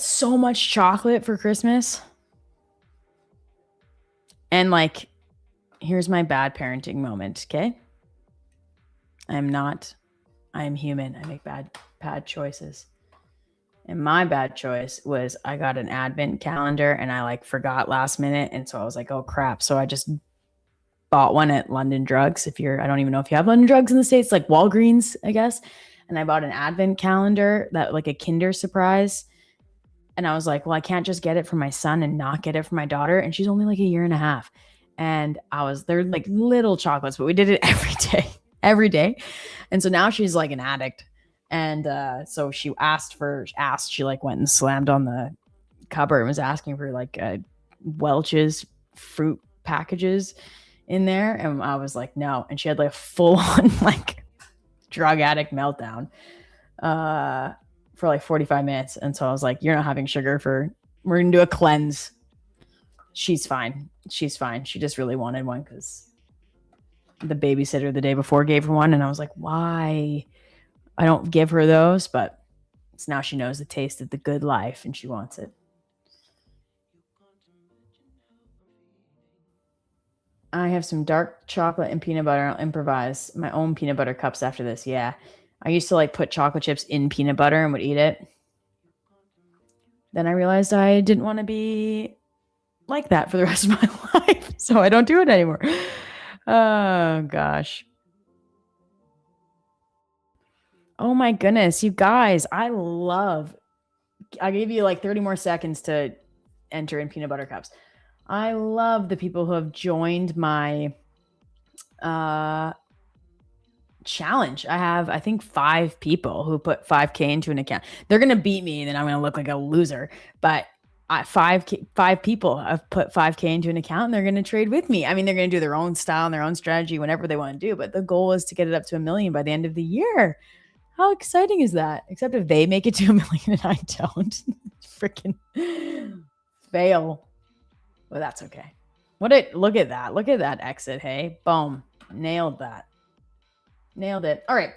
so much chocolate for Christmas. And like, here's my bad parenting moment, okay? I am human. I make bad choices. And my bad choice was I got an advent calendar and I like forgot last minute. And so I was like, oh crap. So I just bought one at London Drugs. I don't even know if you have London Drugs in the States, like Walgreens, I guess. And I bought an advent calendar that like a Kinder surprise. And I was like, well, I can't just get it for my son and not get it for my daughter. And she's only like 1.5 years. And they're like little chocolates, but we did it every day. And so now she's like an addict. And so she she like went and slammed on the cupboard and was asking for like Welch's fruit packages in there. And I was like, no. And she had like a full on like drug addict meltdown for like 45 minutes. And so I was like, you're not having sugar we're going to do a cleanse. She's fine. She just really wanted one because the babysitter the day before gave her one. And I was like, why? I don't give her those, but it's now she knows the taste of the good life and she wants it. I have some dark chocolate and peanut butter. I'll improvise my own peanut butter cups after this. Yeah. I used to like put chocolate chips in peanut butter and would eat it. Then I realized I didn't want to be like that for the rest of my life. So I don't do it anymore. Oh gosh. Oh my goodness, you guys, I gave you like 30 more seconds to enter in peanut butter cups. I love the people who have joined my challenge. I have, I think, 5 people who put 5K into an account. They're going to beat me and then I'm going to look like a loser. But 5 people have put 5K into an account and they're going to trade with me. I mean, they're going to do their own style and their own strategy, whenever they want to do. But the goal is to get it up to 1 million by the end of the year. How exciting is that? Except if they make it to 1 million and I don't. Freaking fail. Well, that's okay. Look at that. Look at that exit. Hey, boom. Nailed that. Nailed it. All right.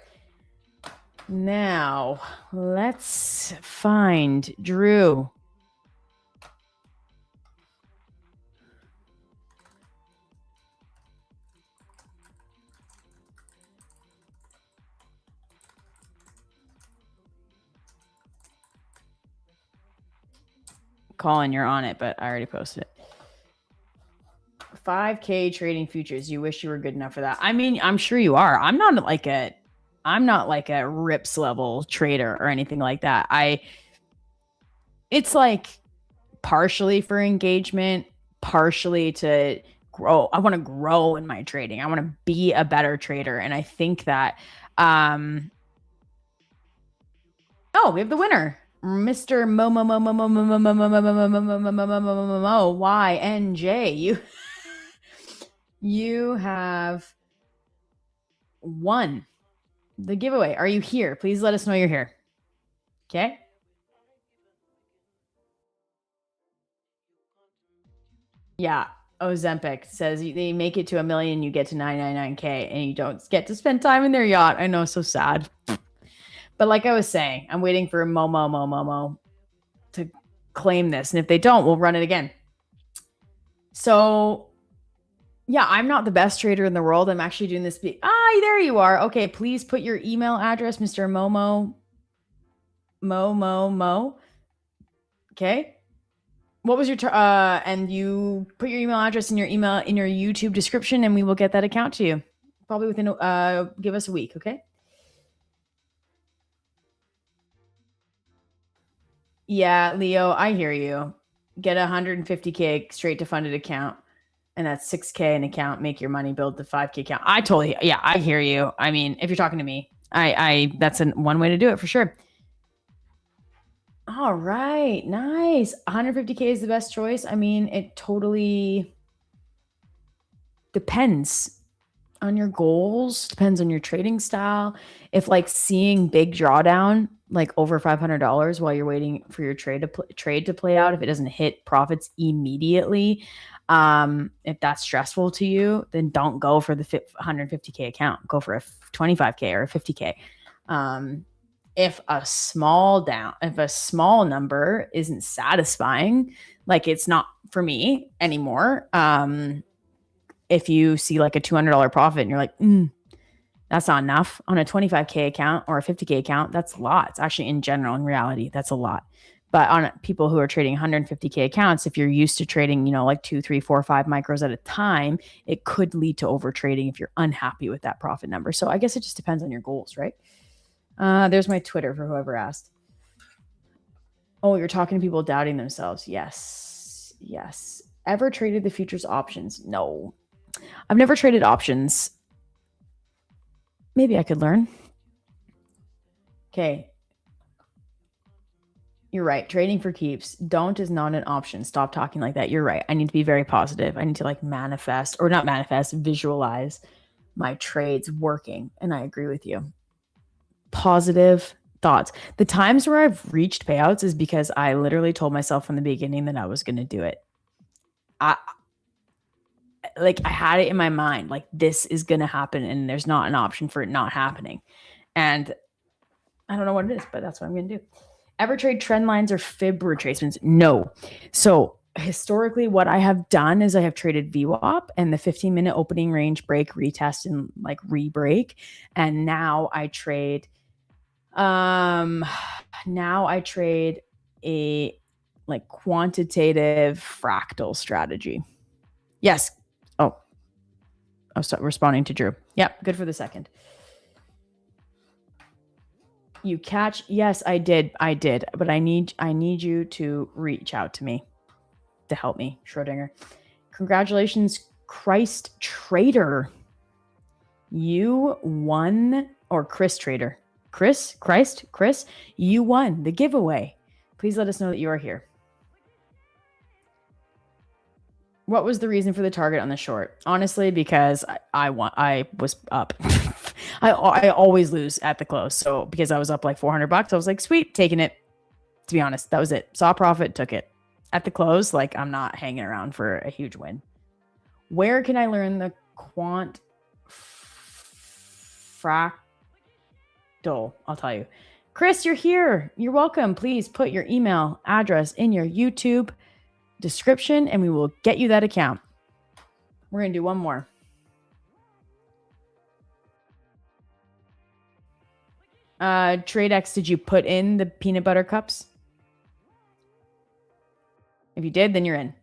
Now let's find Drew. Colin, you're on it, but I already posted it. 5K trading futures. You wish you were good enough for that. I mean, I'm sure you are. I'm not like a rips level trader or anything like that. It's like partially for engagement, partially to grow. I want to grow in my trading. I want to be a better trader. And I think that, oh, we have the winner. Mr. YNJ. You have won the giveaway. Are you here? Please let us know you're here. Okay. Yeah. Ozempic says they make it to 1 million, you get to 999K and you don't get to spend time in their yacht. I know, so sad. But like I was saying, I'm waiting for Momo to claim this. And if they don't, we'll run it again. So yeah, I'm not the best trader in the world. I'm actually doing this. There you are. Okay, please put your email address, Mr. Mo. Okay. What was your and you put your email address in your YouTube description and we will get that account to you. Probably within give us a week, okay? Yeah, Leo, I hear you. Get 150K straight to funded account. And that's 6K an account. Make your money, build the 5K account. I hear you. I mean, if you're talking to me, that's one way to do it for sure. All right, nice. 150K is the best choice. I mean, it totally depends on your goals, depends on your trading style. If like seeing big drawdown, like over $500 while you're waiting for your trade to play out, if it doesn't hit profits immediately, if that's stressful to you, then don't go for the 150K account. Go for a 25K or a 50K. If a small number isn't satisfying, like it's not for me anymore. If you see like a $200 profit and you're like, that's not enough on a 25K account or a 50K account, that's a lot. It's actually in general, in reality, that's a lot. But on people who are trading 150K accounts, if you're used to trading, like 2, 3, 4, 5 micros at a time, it could lead to over trading if you're unhappy with that profit number. So I guess it just depends on your goals, right? There's my Twitter for whoever asked. Oh, you're talking to people doubting themselves. Yes. Ever traded the futures options? No. I've never traded options. Maybe I could learn. Okay. You're right. Trading for keeps. Don't is not an option. Stop talking like that. You're right. I need to be very positive. I need to visualize my trades working. And I agree with you. Positive thoughts. The times where I've reached payouts is because I literally told myself from the beginning that I was going to do it. I had it in my mind, like this is going to happen and there's not an option for it not happening. And I don't know what it is, but that's what I'm going to do. Ever trade trend lines or fib retracements? No. So historically, what I have done is I have traded VWAP and the 15-minute opening range break, retest, and like re-break. And now I trade a like quantitative fractal strategy. Yes. Oh, I was responding to Drew. Yep. Good for the second. You catch? Yes, I did. But I need you to reach out to me to help me, Schrodinger. Congratulations, Christ Trader. You won, or Chris Trader. Chris, you won the giveaway. Please let us know that you are here. What was the reason for the target on the short? Honestly, because I was up. I always lose at the close. So because I was up like $400, I was like, sweet, taking it. To be honest, that was it. Saw profit, took it. At the close, like I'm not hanging around for a huge win. Where can I learn the quant fractal? I'll tell you. Chris, you're here. You're welcome. Please put your email address in your YouTube description and we will get you that account. We're going to do one more. TradeX, did you put in the peanut butter cups? If you did, then you're in.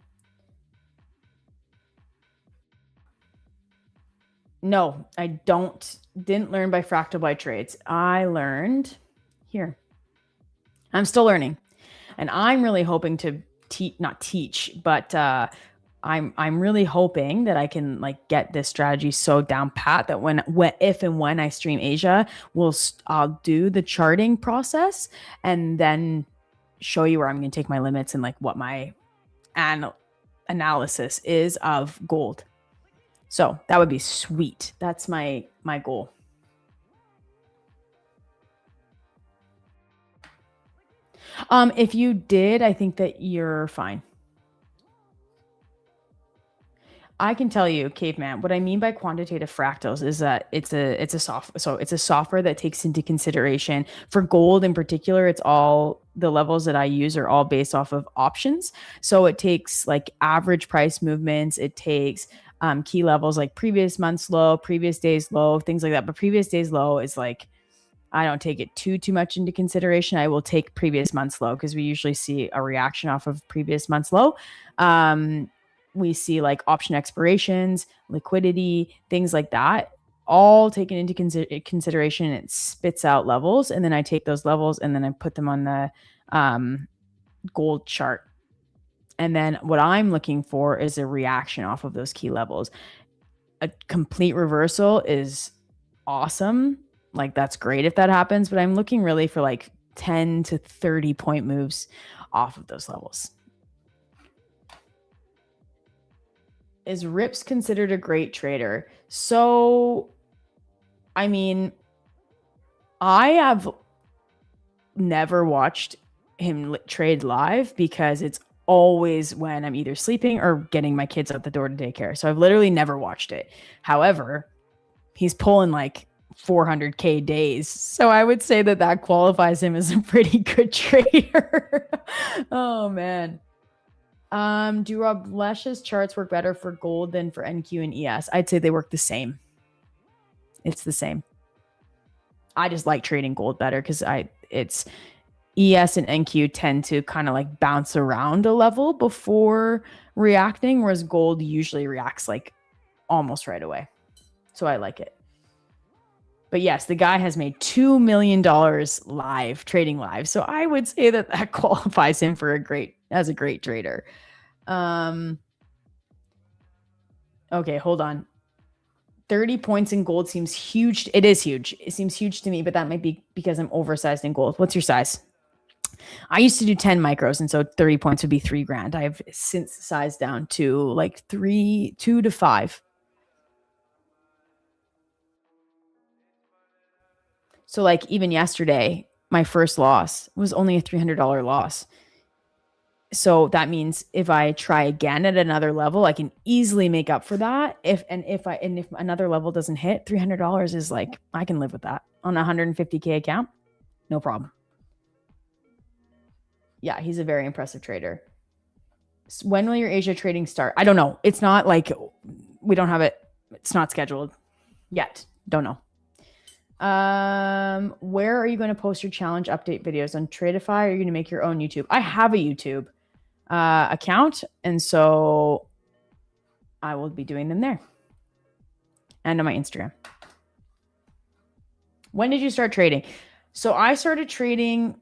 No, I didn't learn by fractal by trades. I learned here. I'm still learning. And I'm really hoping to not teach, but I'm really hoping that I can like get this strategy so down pat that if and when I stream Asia, I'll do the charting process and then show you where I'm going to take my limits and like what my analysis is of gold. So that would be sweet. That's my goal. If you did, I think that you're fine. I can tell you, caveman, what I mean by quantitative fractals is that it's a software that takes into consideration, for gold in particular, it's all the levels that I use are all based off of options. So it takes like average price movements. It takes key levels like previous month's low, previous day's low, things like that. But previous day's low is like, I don't take it too much into consideration. I will take previous month's low because we usually see a reaction off of previous month's low. We see like option expirations, liquidity, things like that, all taken into consideration. It spits out levels. And then I take those levels and then I put them on the gold chart. And then what I'm looking for is a reaction off of those key levels. A complete reversal is awesome. Like that's great if that happens, but I'm looking really for like 10 to 30 point moves off of those levels. Is Rips considered a great trader? So, I mean, I have never watched him trade live because it's always when I'm either sleeping or getting my kids out the door to daycare. So I've literally never watched it. However, he's pulling like 400K days. So I would say that qualifies him as a pretty good trader. Oh, man. Do Rob Lesh's charts work better for gold than for NQ and ES? I'd say they work the same. It's the same. I just like trading gold better because it's ES and NQ tend to kind of like bounce around a level before reacting, whereas gold usually reacts like almost right away. So I like it. But yes, the guy has made $2 million live, trading live. So I would say that qualifies him for as a great trader. Okay, hold on. 30 points in gold seems huge. It is huge. It seems huge to me, but that might be because I'm oversized in gold. What's your size? I used to do 10 micros, and so 30 points would be $3,000. I've since sized down to like 2 to 5. So like even yesterday, my first loss was only a $300 loss. So that means if I try again at another level, I can easily make up for that. If another level doesn't hit, $300 is like, I can live with that on a 150K account. No problem. Yeah, he's a very impressive trader. When will your Asia trading start? I don't know. It's not like we don't have it. It's not scheduled yet. Don't know. Where are you going to post your challenge update videos? On Tradeify, or are you going to make your own YouTube? I have a YouTube account, and so I will be doing them there and on my Instagram. When did you start trading? So I started trading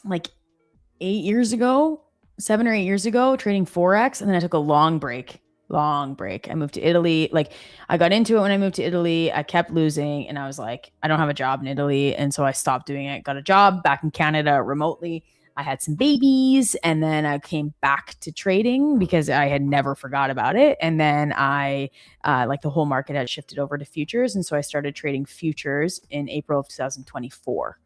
like 8 years ago, 7 or 8 years ago, trading Forex, and then I took a long break. I moved to Italy. Like I got into it when I moved to Italy. I kept losing, and I was like, I don't have a job in Italy, and so I stopped doing it. Got a job back in Canada remotely. I had some babies, and then I came back to trading because I had never forgot about it. And then I like the whole market had shifted over to futures, and so I started trading futures in April of 2024.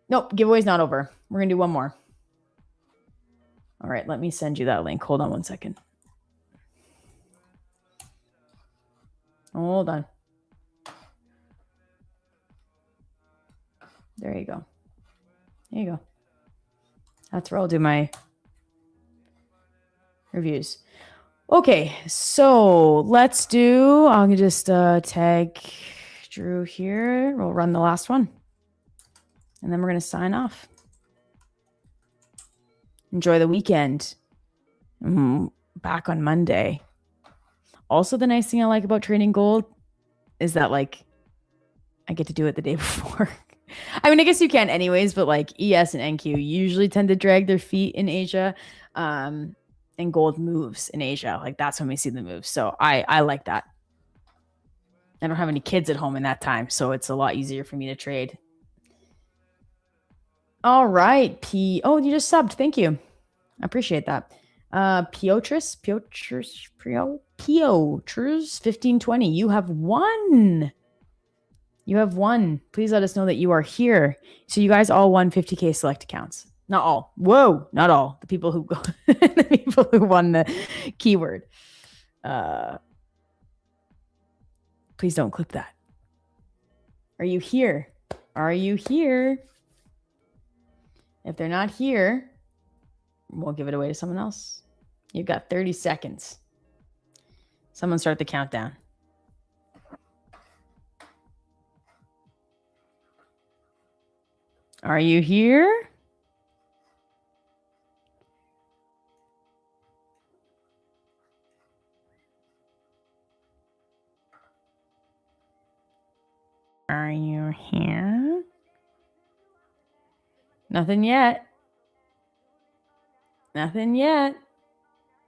Nope, giveaway's not over. We're gonna do one more. All right, let me send you that link. Hold on one second. Hold on. There you go. There you go. That's where I'll do my reviews. Okay, so I'll just tag Drew here. We'll run the last one. And then we're going to sign off. Enjoy the weekend. Back on Monday. Also, the nice thing I like about trading gold is that like I get to do it the day before. I mean, I guess you can anyways, but like ES and NQ usually tend to drag their feet in Asia. And gold moves in Asia. Like that's when we see the moves. So I like that. I don't have any kids at home in that time, so it's a lot easier for me to trade. All right, Oh, you just subbed. Thank you. I appreciate that. Piotrs 1520. You have won. Please let us know that you are here. So you guys all won 50K select accounts. Not all. Whoa, not all. The people who won the keyword. Please don't clip that. Are you here? If they're not here, we'll give it away to someone else. You've got 30 seconds. Someone start the countdown. Are you here? Are you here? Nothing yet.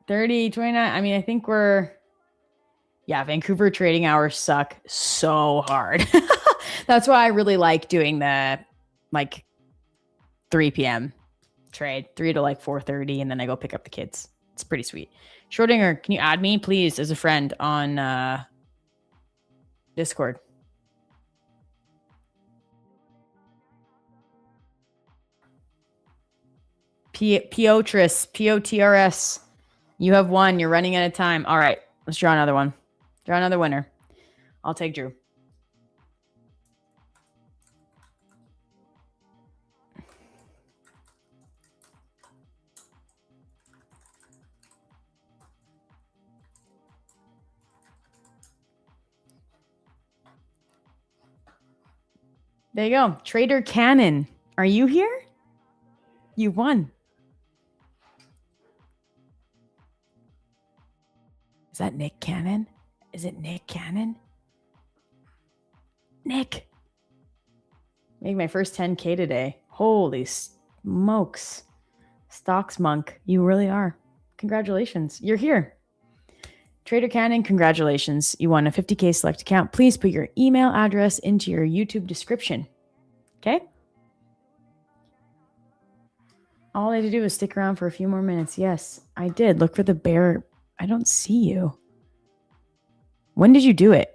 30, 29. I mean, I think Vancouver trading hours suck so hard. That's why I really like doing the like 3 p.m. trade, 3 to like 4:30, and then I go pick up the kids. It's pretty sweet. Schrodinger, can you add me, please, as a friend on Discord? Potrs. You have won. You're running out of time. All right. Let's draw another one. Draw another winner. I'll take Drew. There you go. Trader Cannon. Are you here? You won. Is that Nick Cannon? Is it Nick Cannon? Nick. Make my first 10K today. Holy smokes. Stocks monk. You really are. Congratulations. You're here. Trader Cannon, congratulations. You won a 50K select account. Please put your email address into your YouTube description. Okay? All I had to do was stick around for a few more minutes. Yes, I did. Look for the bear. I don't see you. When did you do it?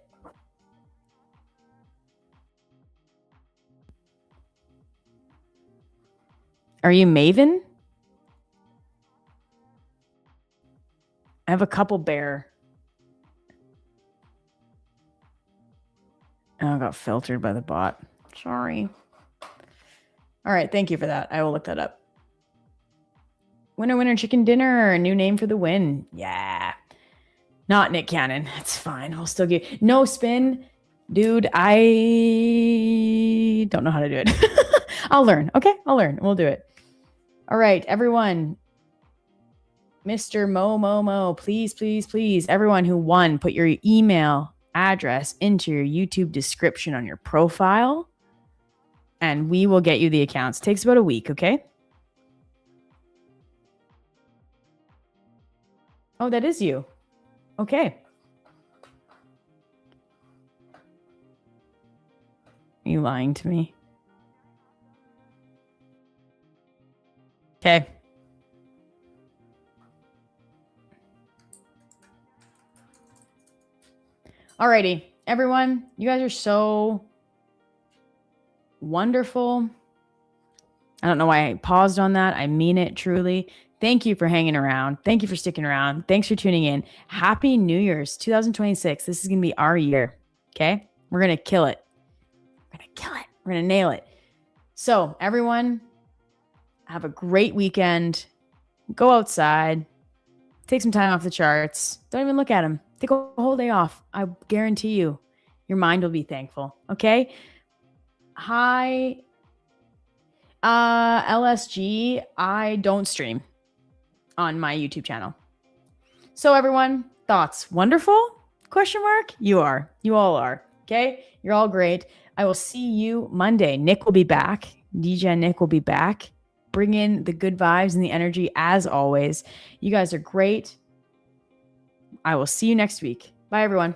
Are you Maven? I have a couple bear. Oh, I got filtered by the bot. Sorry. All right. Thank you for that. I will look that up. Winner, winner, chicken dinner. New name for the win. Yeah. Not Nick Cannon. It's fine. We'll still give. No spin. Dude, I don't know how to do it. I'll learn. Okay. I'll learn. We'll do it. All right. Everyone. Mr. Mo, please, please, please. Everyone who won, put your email address into your YouTube description on your profile, and we will get you the accounts. Takes about a week, okay? Oh, that is you. Okay. Are you lying to me? Okay. Alrighty, everyone, you guys are so wonderful. I don't know why I paused on that. I mean it truly. Thank you for hanging around. Thank you for sticking around. Thanks for tuning in. Happy New Year's 2026. This is going to be our year. Okay? We're going to kill it. We're going to kill it. We're going to nail it. So, everyone, have a great weekend. Go outside. Take some time off the charts. Don't even look at them. Take a whole day off. I guarantee you, your mind will be thankful. Okay? Hi, LSG. I don't stream on my YouTube channel. So everyone, thoughts? Wonderful? Question mark? You are. You all are. Okay? You're all great. I will see you Monday. Nick will be back. DJ Nick will be back. Bring in the good vibes and the energy as always. You guys are great. I will see you next week. Bye, everyone.